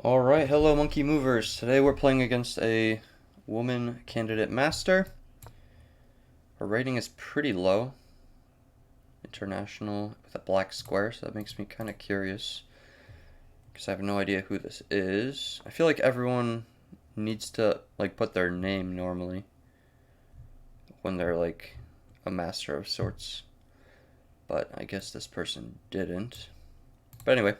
Alright, hello monkey movers. Today we're playing against a woman candidate master. Her rating is pretty low. International with a black square, so that makes me kind of curious. Because I have no idea who this is. I feel like everyone needs to put their name normally when they're like a master of sorts. But I guess this person didn't. But anyway,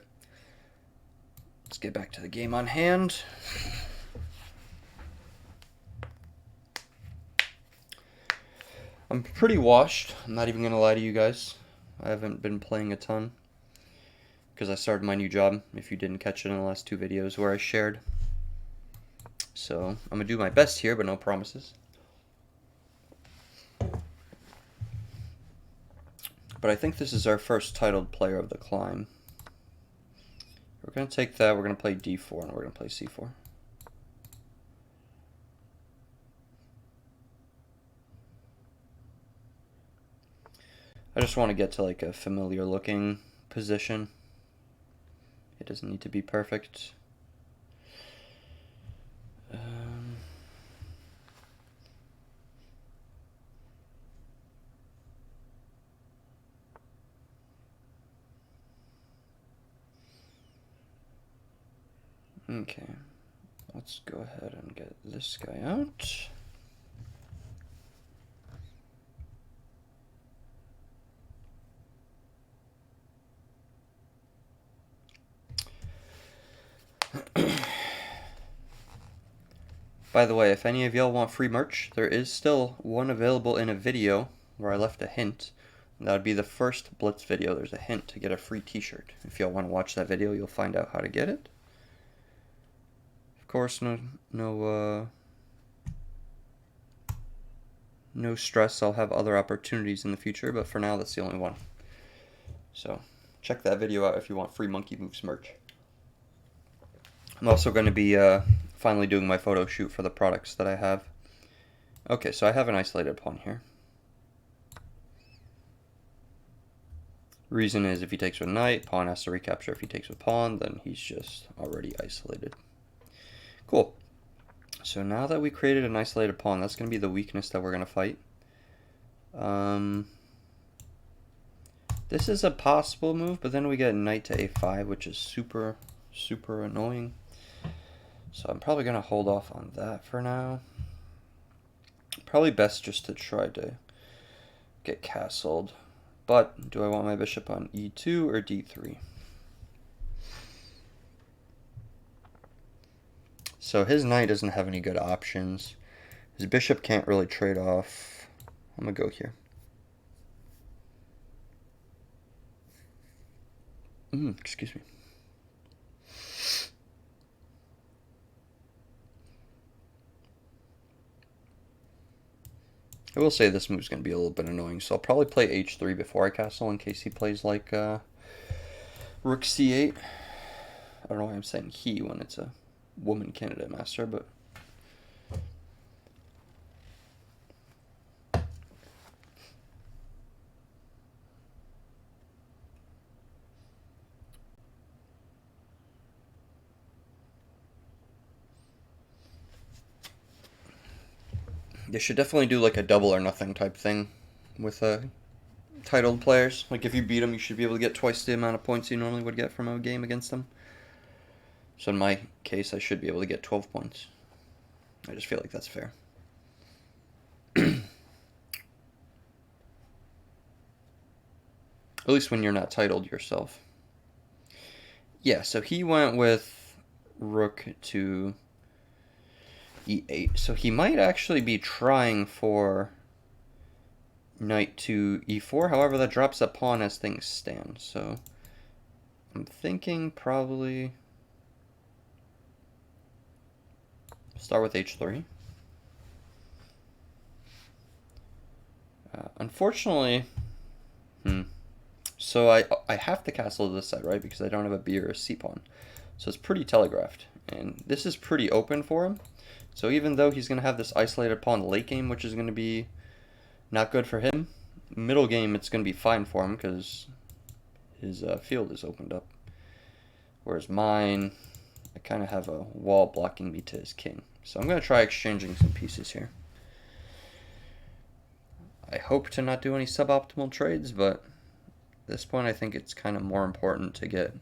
let's get back to the game on hand. I'm pretty washed. I'm not even going to lie to you guys. I haven't been playing a ton because I started my new job, if you didn't catch it in the last two videos where I shared. So I'm going to do my best here, but no promises. But I think this is our first titled player of the climb. We're going to take that, we're going to play d4, and we're going to play c4. I just want to get to like a familiar looking position. It doesn't need to be perfect. Okay, let's go ahead and get this guy out. By the way, if any of y'all want free merch, there is still one available in a video where I left a hint. That would be the first Blitz video. There's a hint to get a free t-shirt. If y'all want to watch that video, you'll find out how to get it. Of course, no stress. I'll have other opportunities in the future, but for now, that's the only one. So check that video out if you want free Monkey Moves merch. I'm also going to be finally doing my photo shoot for the products that I have. Okay, so I have an isolated pawn here. Reason is if he takes with knight, pawn has to recapture. If he takes with pawn, then he's just already isolated. Cool. So now that we created an isolated pawn, that's going to be the weakness that we're going to fight. This is a possible move, but then we get knight to a5, which is super annoying. So I'm probably going to hold off on that for now. Probably best just to try to get castled. But do I want my bishop on e2 or d3? So his knight doesn't have any good options. His bishop can't really trade off. I'm going to go here. Excuse me. I will say this move's going to be a little bit annoying, so I'll probably play h3 before I castle in case he plays like rook c8. I don't know why I'm saying he when it's a woman candidate master, but they should definitely do like a double or nothing type thing with titled players. Like if you beat them, you should be able to get twice the amount of points you normally would get from a game against them. So in my case, I should be able to get 12 points. I just feel like that's fair. At least when you're not titled yourself. Yeah, so he went with rook to e8. So he might actually be trying for knight to e4. However, that drops a pawn as things stand. So I'm thinking probably start with h3. Unfortunately, so I have to castle to this side, right? Because I don't have a b or a c pawn. So it's pretty telegraphed. And this is pretty open for him. So even though he's going to have this isolated pawn late game, which is going to be not good for him, middle game it's going to be fine for him because his field is opened up. Whereas mine, I kind of have a wall blocking me to his king. So I'm going to try exchanging some pieces here. I hope to not do any suboptimal trades, but at this point I think it's kind of more important to get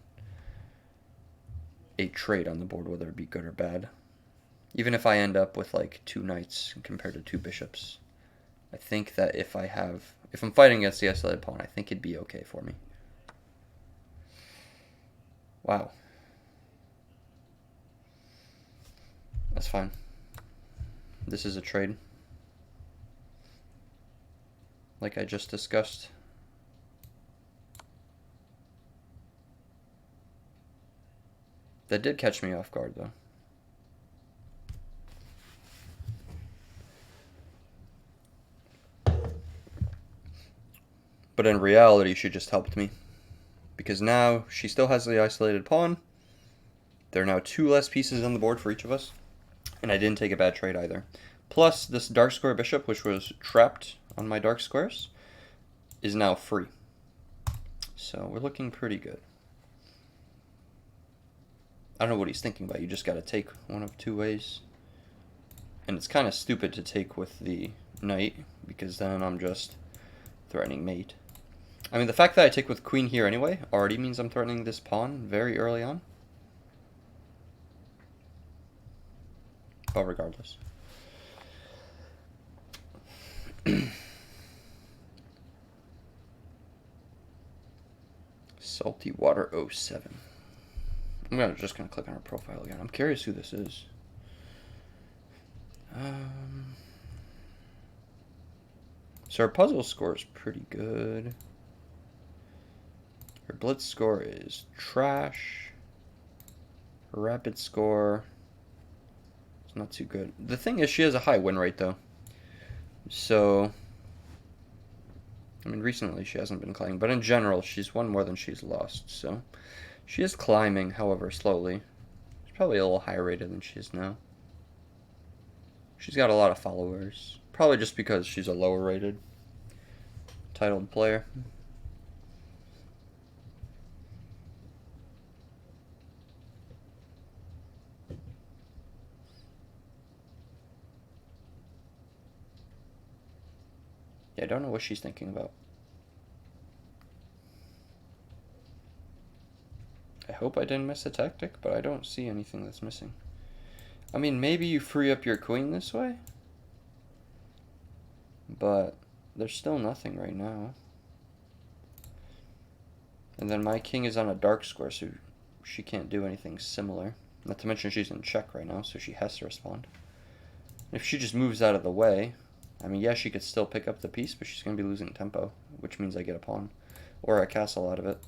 a trade on the board, whether it be good or bad. Even if I end up with like 2 knights compared to 2 bishops, I think that if I'm fighting against the isolated pawn, I think it'd be okay for me. Wow. That's fine. This is a trade. Like I just discussed. That did catch me off guard, though. But in reality, she just helped me. Because now she still has the isolated pawn. There are now 2 less pieces on the board for each of us. And I didn't take a bad trade either. Plus, this dark square bishop, which was trapped on my dark squares, is now free. So we're looking pretty good. I don't know what he's thinking about. You just got to take one of 2 ways. And it's kind of stupid to take with the knight, because then I'm just threatening mate. I mean, the fact that I take with queen here anyway already means I'm threatening this pawn very early on. But regardless. Salty Water 07. I'm just gonna click on her profile again. I'm curious who this is. So her puzzle score is pretty good. Her blitz score is trash. Her rapid score is not too good. The thing is, she has a high win rate though. So, I mean, recently she hasn't been climbing, but in general, she's won more than she's lost. So, she is climbing, however, slowly. She's probably a little higher rated than she is now. She's got a lot of followers. Probably just because she's a lower rated titled player. Yeah, I don't know what she's thinking about. I hope I didn't miss a tactic, but I don't see anything that's missing. I mean, maybe you free up your queen this way, but there's still nothing right now. And then my king is on a dark square, so she can't do anything similar. Not to mention she's in check right now, so she has to respond. If she just moves out of the way, I mean, yeah, she could still pick up the piece, but she's going to be losing tempo, which means I get a pawn or a castle out of it.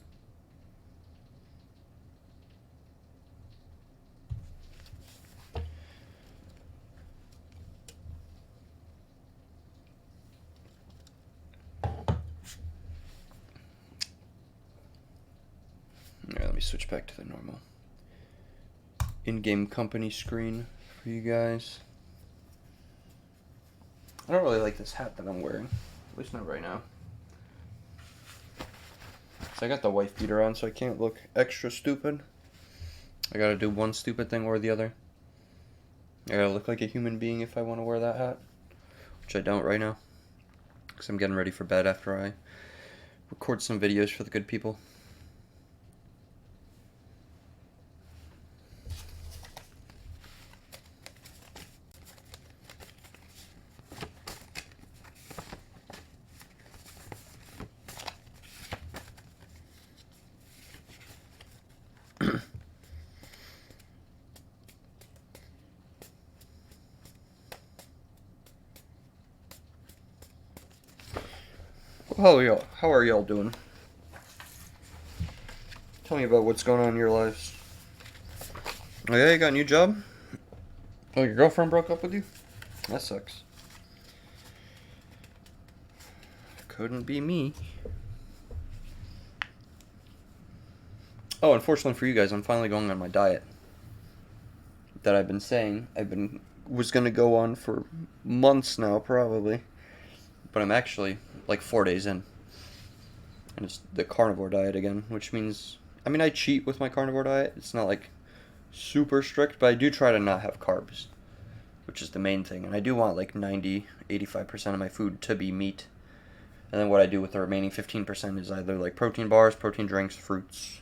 Alright, let me switch back to the normal in-game company screen for you guys. I don't really like this hat that I'm wearing, at least not right now. So I got the wife beater on, so I can't look extra stupid. I gotta do one stupid thing or the other. I gotta look like a human being if I want to wear that hat, which I don't right now, because I'm getting ready for bed after I record some videos for the good people. How are y'all doing? Tell me about what's going on in your lives. Oh yeah, you got a new job? Oh, your girlfriend broke up with you? That sucks. Couldn't be me. Oh, unfortunately for you guys, I'm finally going on my diet that I've been saying was gonna go on for months now, probably. But I'm actually like 4 days in. And it's the carnivore diet again, which means, I mean, I cheat with my carnivore diet. It's not like super strict, but I do try to not have carbs, which is the main thing. And I do want like 90, 85% of my food to be meat. And then what I do with the remaining 15% is either like protein bars, protein drinks, fruits,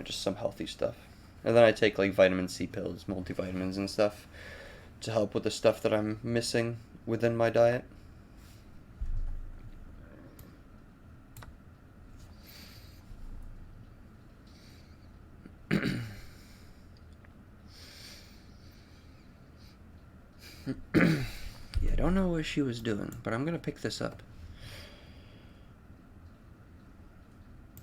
just some healthy stuff. And then I take like vitamin C pills, multivitamins and stuff to help with the stuff that I'm missing within my diet. Yeah, I don't know what she was doing, but I'm going to pick this up.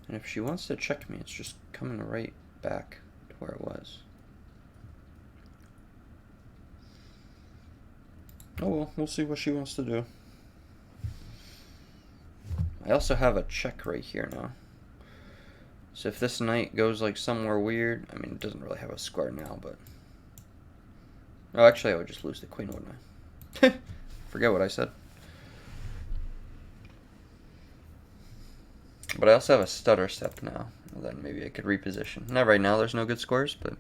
And if she wants to check me, it's just coming right back to where it was. Oh well, we'll see what she wants to do. I also have a check right here now. So if this knight goes like somewhere weird, I mean, it doesn't really have a square now, but... Oh, actually, I would just lose the queen, wouldn't I? Forget what I said. But I also have a stutter step now. Well, then maybe I could reposition. Not right now, there's no good squares, but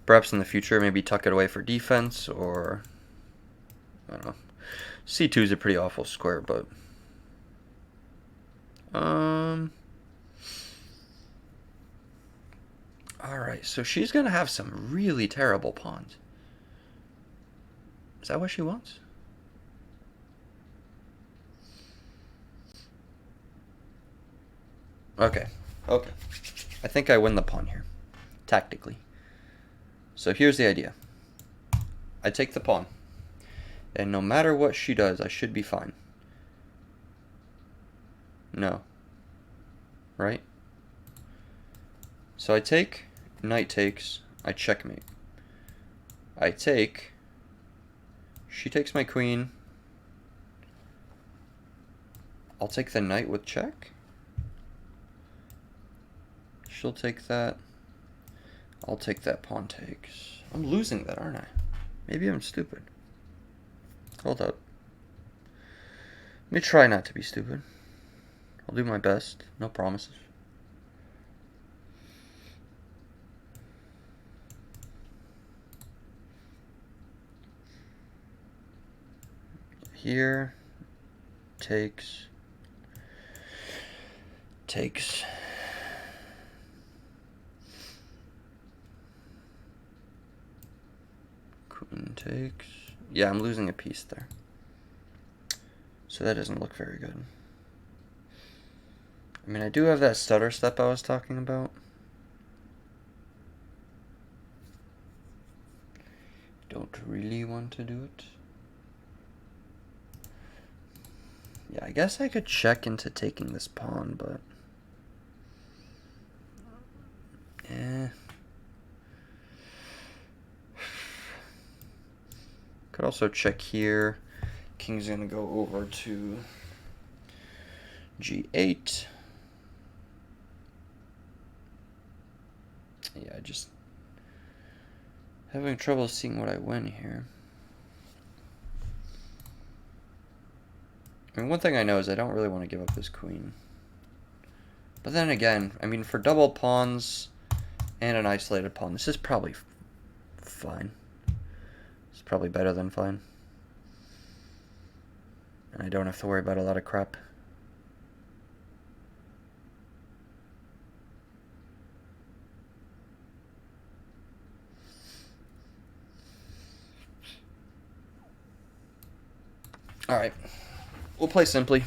perhaps in the future, maybe tuck it away for defense, or... I don't know. C2 is a pretty awful square, but... Alright, so she's gonna have some really terrible pawns. Is that what she wants? Okay. I think I win the pawn here, tactically. So here's the idea. I take the pawn, and no matter what she does, I should be fine. No. Right? So I take, knight takes, I checkmate. I take, she takes my queen. I'll take the knight with check. She'll take that. I'll take that pawn takes. I'm losing that, aren't I? Maybe I'm stupid. Hold up. Let me try not to be stupid. I'll do my best. No promises. Here. Takes. Queen takes. Yeah, I'm losing a piece there. So that doesn't look very good. I mean, I do have that stutter step I was talking about. Don't really want to do it. Yeah, I guess I could check into taking this pawn, but... Could also check here. King's gonna go over to G8. Yeah, I just having trouble seeing what I win here. I mean, one thing I know is I don't really want to give up this queen. But then again, I mean, for double pawns and an isolated pawn, this is probably fine. It's probably better than fine. And I don't have to worry about a lot of crap. Alright. We'll play simply.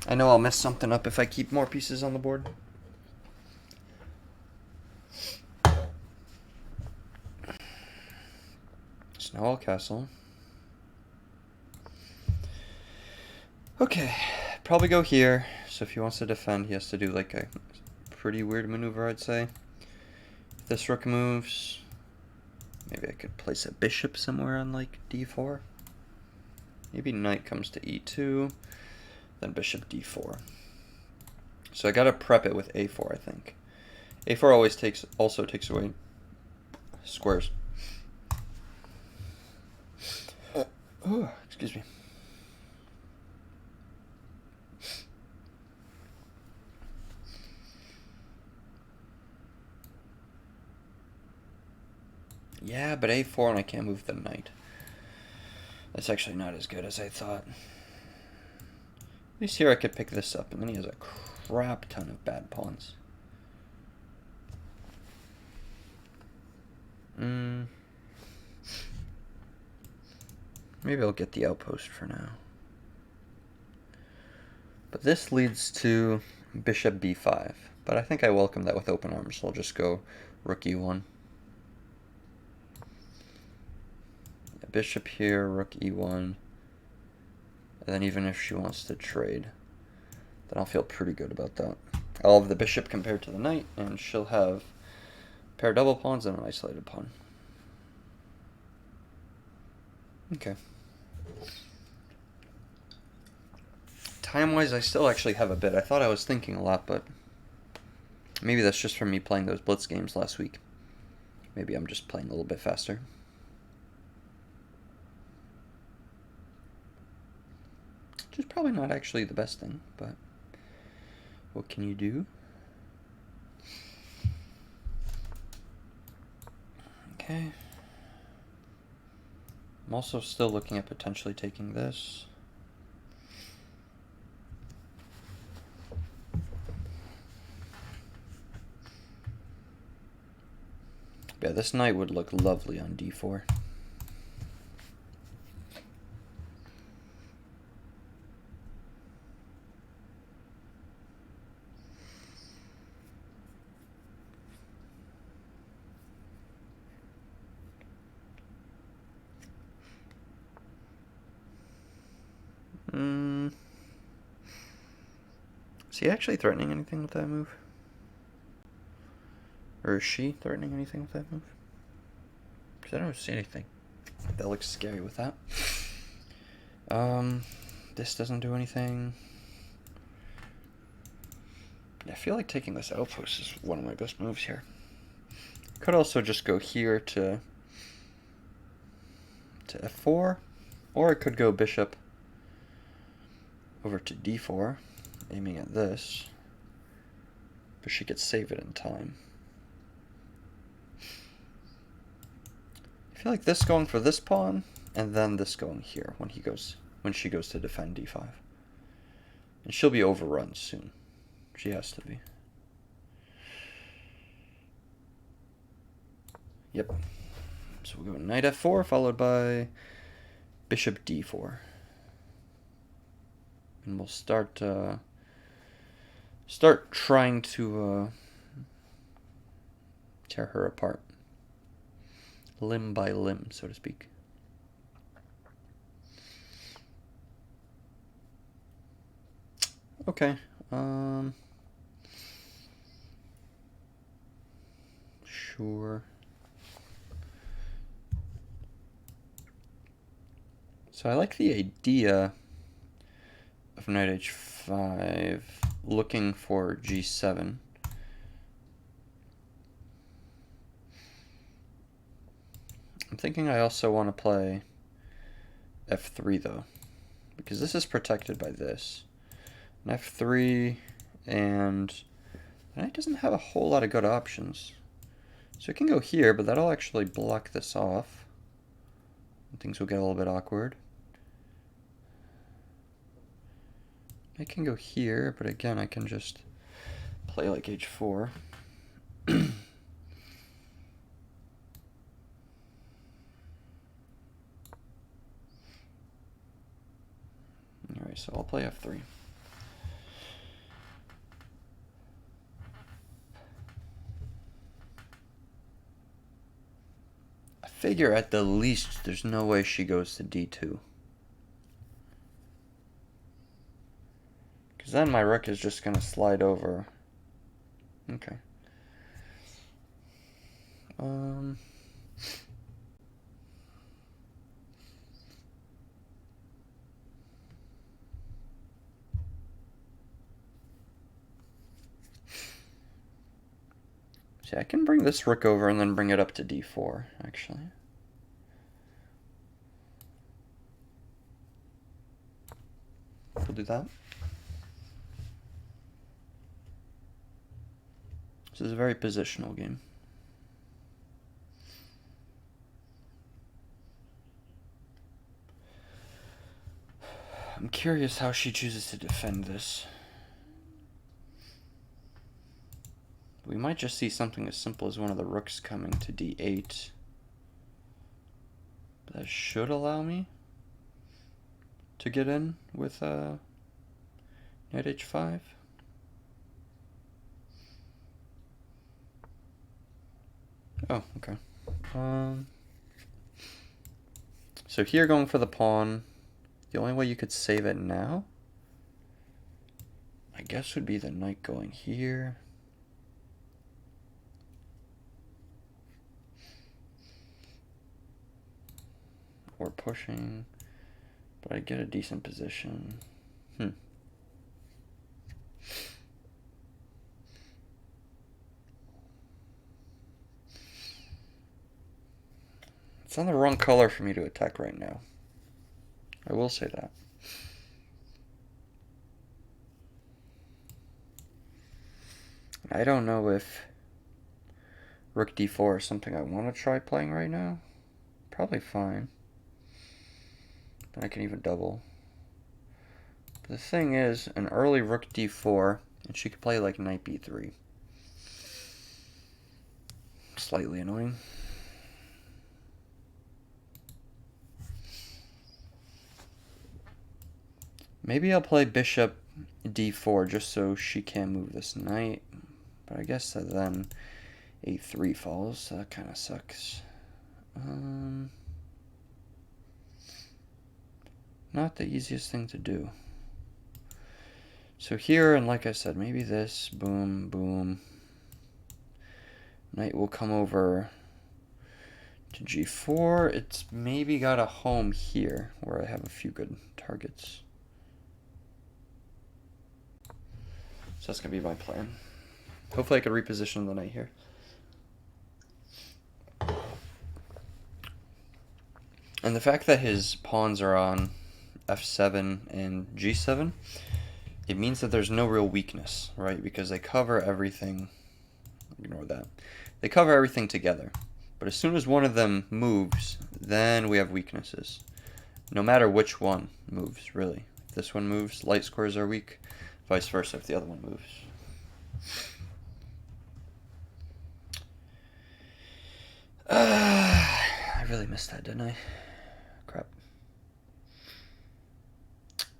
I know I'll mess something up if I keep more pieces on the board. Snowball Castle. Okay, probably go here. So if he wants to defend, he has to do like a pretty weird maneuver, I'd say. If this rook moves, maybe I could place a bishop somewhere on like d4. Maybe knight comes to e2, then bishop d4. So I gotta prep it with a4, I think. a4 always also takes away squares. Oh, excuse me. Yeah, but a4 and I can't move the knight. That's actually not as good as I thought. At least here I could pick this up, and then he has a crap ton of bad pawns. Maybe I'll get the outpost for now. But this leads to bishop b5. But I think I welcome that with open arms, so I'll just go rook e1. Yeah, bishop here, rook e1. And then even if she wants to trade, then I'll feel pretty good about that. I'll have the bishop compared to the knight, and she'll have a pair of double pawns and an isolated pawn. Okay. Time-wise, I still actually have a bit. I thought I was thinking a lot, but maybe that's just from me playing those blitz games last week. Maybe I'm just playing a little bit faster. Which is probably not actually the best thing, but what can you do? Okay. I'm also still looking at potentially taking this. Yeah, this knight would look lovely on d4. Is he actually threatening anything with that move? Or is she threatening anything with that move? Because I don't see anything that looks scary with that. This doesn't do anything. I feel like taking this outpost is one of my best moves here. Could also just go here to f4, or I could go bishop over to d4, aiming at this, but she could save it in time. I feel like this going for this pawn, and then this going here when she goes to defend d5. And she'll be overrun soon. She has to be. Yep. So we'll go knight f4 followed by bishop d4. And we'll start trying to tear her apart. Limb by limb, so to speak. Okay. Sure. So I like the idea of knight h5 looking for g7. I'm thinking I also want to play f3 though, because this is protected by this. And f3, and the knight doesn't have a whole lot of good options. So it can go here, but that'll actually block this off. And things will get a little bit awkward. I can go here, but again, I can just play like h4. Alright, so I'll play f3. I figure at the least there's no way she goes to d2. Because then my rook is just going to slide over. Okay. See, I can bring this rook over and then bring it up to d4, actually. We'll do that. This is a very positional game. I'm curious how she chooses to defend this. We might just see something as simple as one of the rooks coming to d8. That should allow me to get in with knight h5. Oh, okay. So here going for the pawn. The only way you could save it now, I guess, would be the knight going here. Or pushing, but I get a decent position. It's on the wrong color for me to attack right now. I will say that. I don't know if rook d4 is something I want to try playing right now. Probably fine. Then I can even double. But the thing is, an early rook d4, and she could play like knight b3. Slightly annoying. Maybe I'll play bishop d4 just so she can't move this knight. But I guess that then a3 falls, so that kind of sucks. Not the easiest thing to do. So here, and like I said, maybe this, boom, boom. Knight will come over to g4. It's maybe got a home here, where I have a few good targets. So that's going to be my plan. Hopefully I can reposition the knight here. And the fact that his pawns are on f7 and g7, it means that there's no real weakness, right? Because they cover everything. Ignore that. They cover everything together. But as soon as one of them moves, then we have weaknesses. No matter which one moves, really. If this one moves, light squares are weak. Vice versa if the other one moves. I really missed that, didn't I? Crap.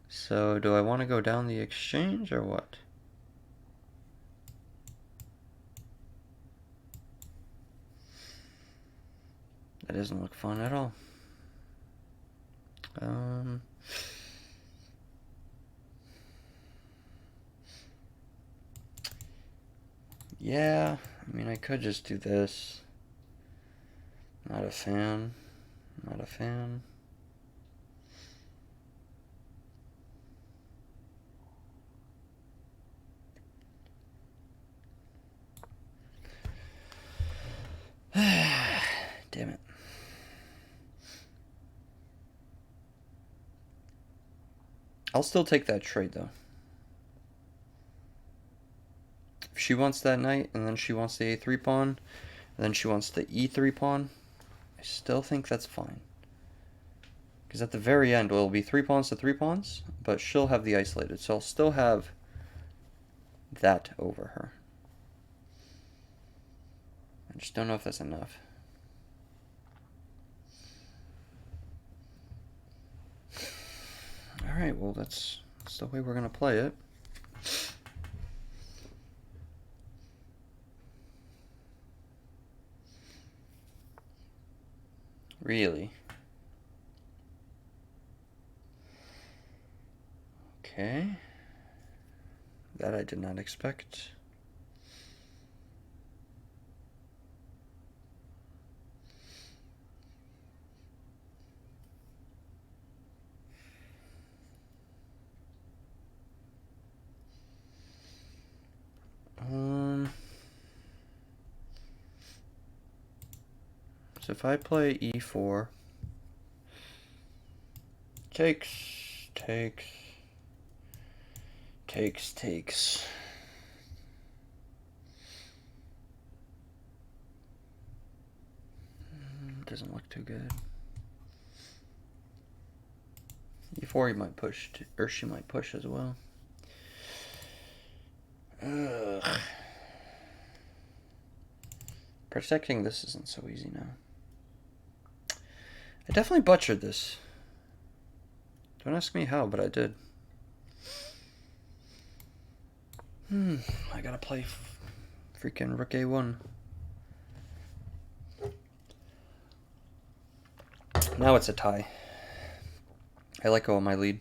So, do I want to go down the exchange or what? That doesn't look fun at all. Yeah, I mean, I could just do this. Not a fan. Not a fan. Damn it. I'll still take that trade, though. If she wants that knight, and then she wants the a3 pawn, and then she wants the e3 pawn, I still think that's fine. Because at the very end, well, it'll be 3 pawns to 3 pawns, but she'll have the isolated, so I'll still have that over her. I just don't know if that's enough. Alright, well, that's the way we're going to play it. Really? Okay. That I did not expect. So if I play e4, takes. Doesn't look too good. a4, he might push, or she might push as well. Ugh. Protecting this isn't so easy now. I definitely butchered this. Don't ask me how, but I did. I gotta play freaking rook a1. Now it's a tie. I let go of my lead.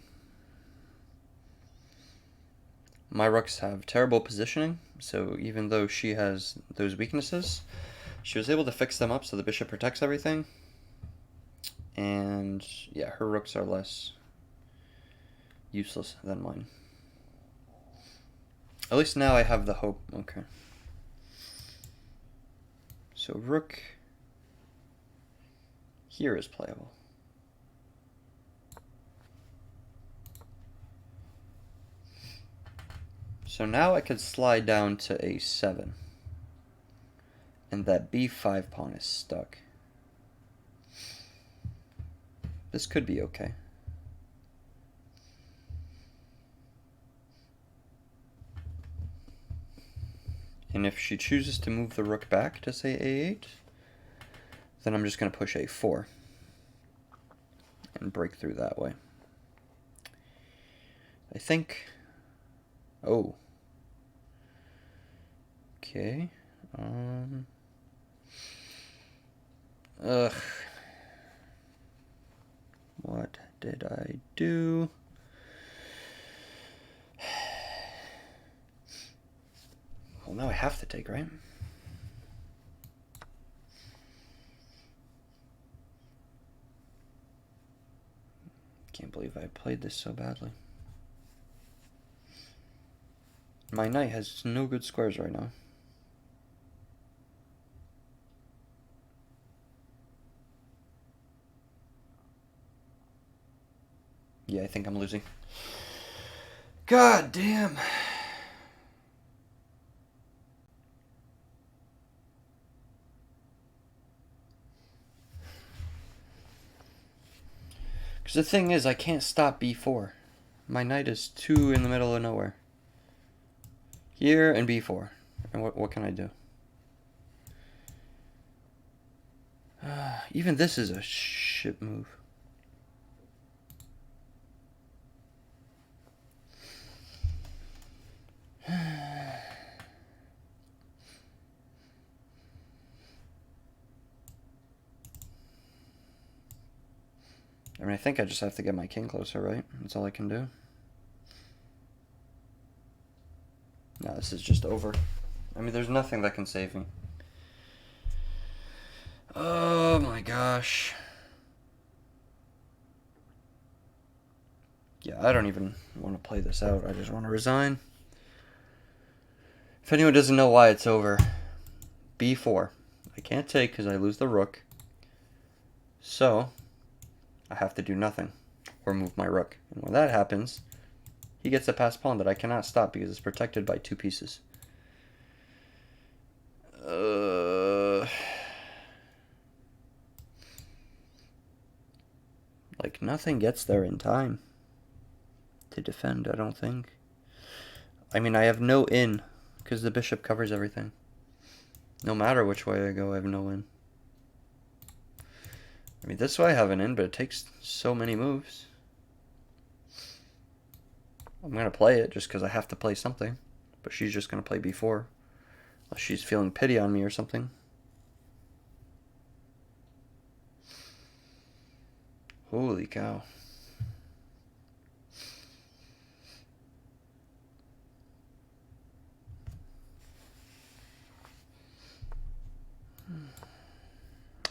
My rooks have terrible positioning, so even though she has those weaknesses, she was able to fix them up so the bishop protects everything. And yeah, her rooks are less useless than mine. At least now I have the hope. Okay. So rook here is playable. So now I could slide down to a7. And that b5 pawn is stuck. This could be okay. And if she chooses to move the rook back to say a8, then I'm just going to push a4 and break through that way. I think... Oh. Okay. Ugh. What did I do? Well, now I have to take, right? Can't believe I played this so badly. My knight has no good squares right now. Yeah, I think I'm losing. God damn. Because the thing is, I can't stop b4. My knight is too in the middle of nowhere. Here and b4. And what can I do? Even this is a shit move. I mean, I think I just have to get my king closer, right? That's all I can do. No, this is just over. I mean, there's nothing that can save me. Oh my gosh. Yeah, I don't even want to play this out. I just want to resign. If anyone doesn't know why it's over, b4. I can't take because I lose the rook. So, I have to do nothing or move my rook. And when that happens, he gets a passed pawn that I cannot stop because it's protected by 2 pieces. Like, nothing gets there in time to defend, I don't think. I mean, I have no in because the bishop covers everything. No matter which way I go, I have no in. I mean, this way I have an in, but it takes so many moves. I'm going to play it just because I have to play something. But she's just going to play b4. Unless she's feeling pity on me or something. Holy cow.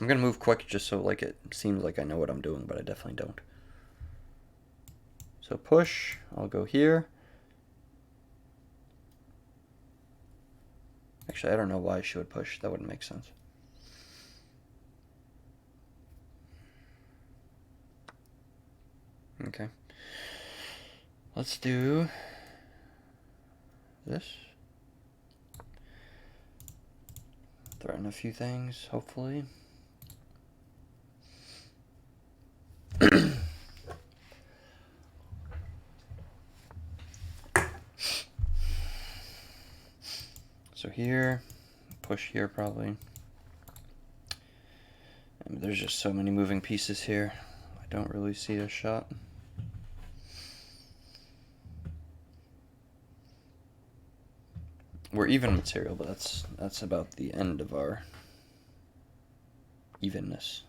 I'm going to move quick just so like it seems like I know what I'm doing, but I definitely don't. So push, I'll go here. Actually, I don't know why she would push. That wouldn't make sense. Okay. Let's do this. Throw in a few things, hopefully. here. Push here, probably. And there's just so many moving pieces here. I don't really see a shot. We're even material, but that's about the end of our evenness.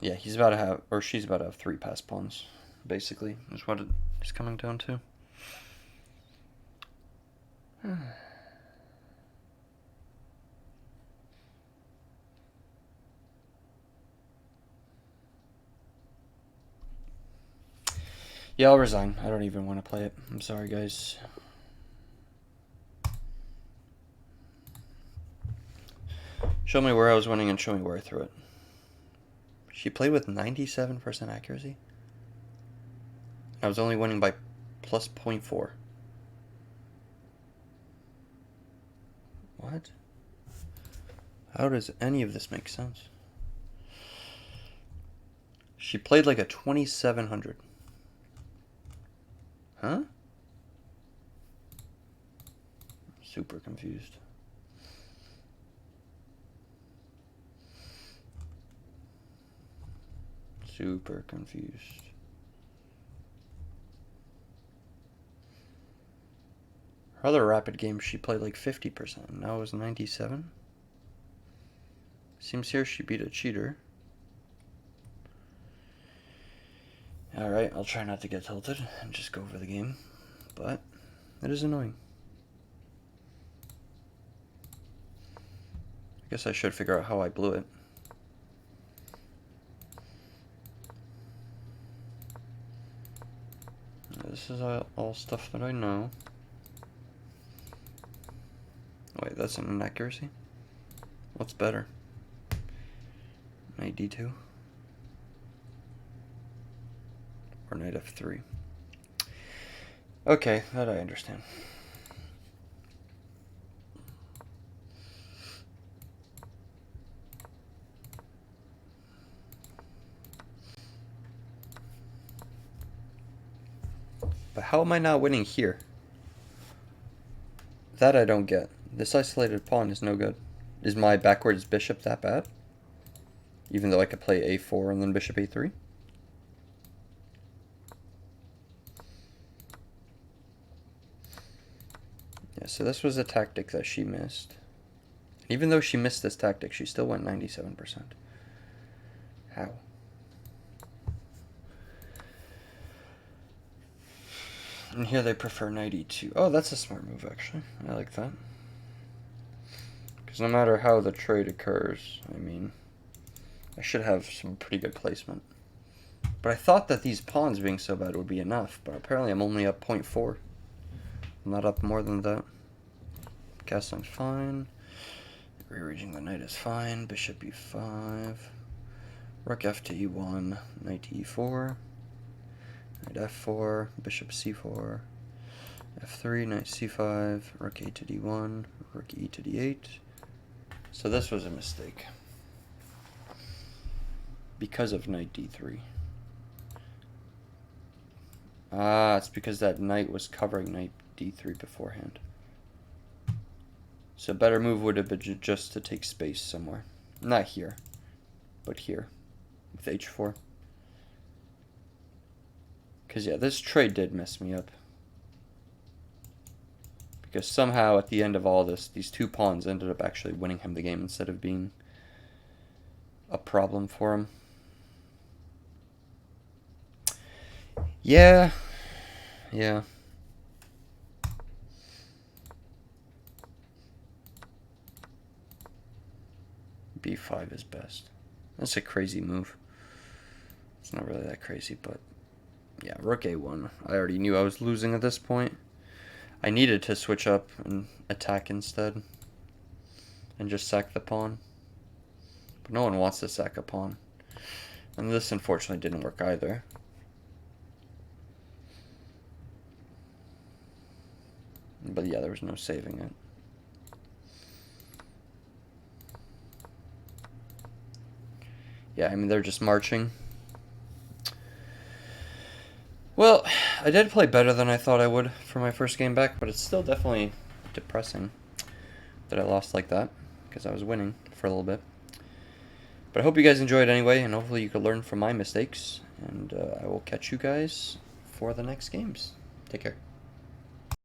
Yeah, he's about to have, or she's about to have 3 passed pawns, basically, is what it's coming down to. Yeah, I'll resign. I don't even want to play it. I'm sorry, guys. Show me where I was winning and show me where I threw it. She played with 97% accuracy. I was only winning by plus 0.4. What? How does any of this make sense? She played like a 2700. Huh? Super confused. Super confused. Her other rapid games, she played like 50%. Now it was 97. Seems here she beat a cheater. Alright, I'll try not to get tilted and just go over the game. But it is annoying. I guess I should figure out how I blew it. This is all stuff that I know. Wait, that's an inaccuracy? What's better? Knight d2? Or knight f3? Okay, that I understand. But how am I not winning here? That I don't get. This isolated pawn is no good. Is my backwards bishop that bad? Even though I could play a4 and then bishop a3? Yeah, so this was a tactic that she missed. Even though she missed this tactic, she still went 97%. How? And here they prefer knight e2. Oh, that's a smart move, actually. I like that. Because no matter how the trade occurs, I mean, I should have some pretty good placement. But I thought that these pawns being so bad would be enough, but apparently I'm only up 0.4. I'm not up more than that. Castling's fine. Rearranging the knight is fine. Bishop e5. Rook f to e1. Knight to e4. Knight f4. Bishop c4. f3. Knight c5. Rook a to d1. Rook e to d8. So this was a mistake. Because of knight d3. Ah, it's because that knight was covering knight d3 beforehand. So a better move would have been just to take space somewhere. Not here, but here, with h4. Because yeah, this trade did mess me up. Because somehow at the end of all this, these 2 pawns ended up actually winning him the game instead of being a problem for him. Yeah. b5 is best. That's a crazy move. It's not really that crazy, but yeah, rook a1. I already knew I was losing at this point. I needed to switch up and attack instead. And just sack the pawn. But no one wants to sack a pawn. And this unfortunately didn't work either. But yeah, there was no saving it. yeah, I mean, they're just marching. Well, I did play better than I thought I would for my first game back, but it's still definitely depressing that I lost like that, because I was winning for a little bit. But I hope you guys enjoyed anyway, and hopefully you could learn from my mistakes, and I will catch you guys for the next games. Take care.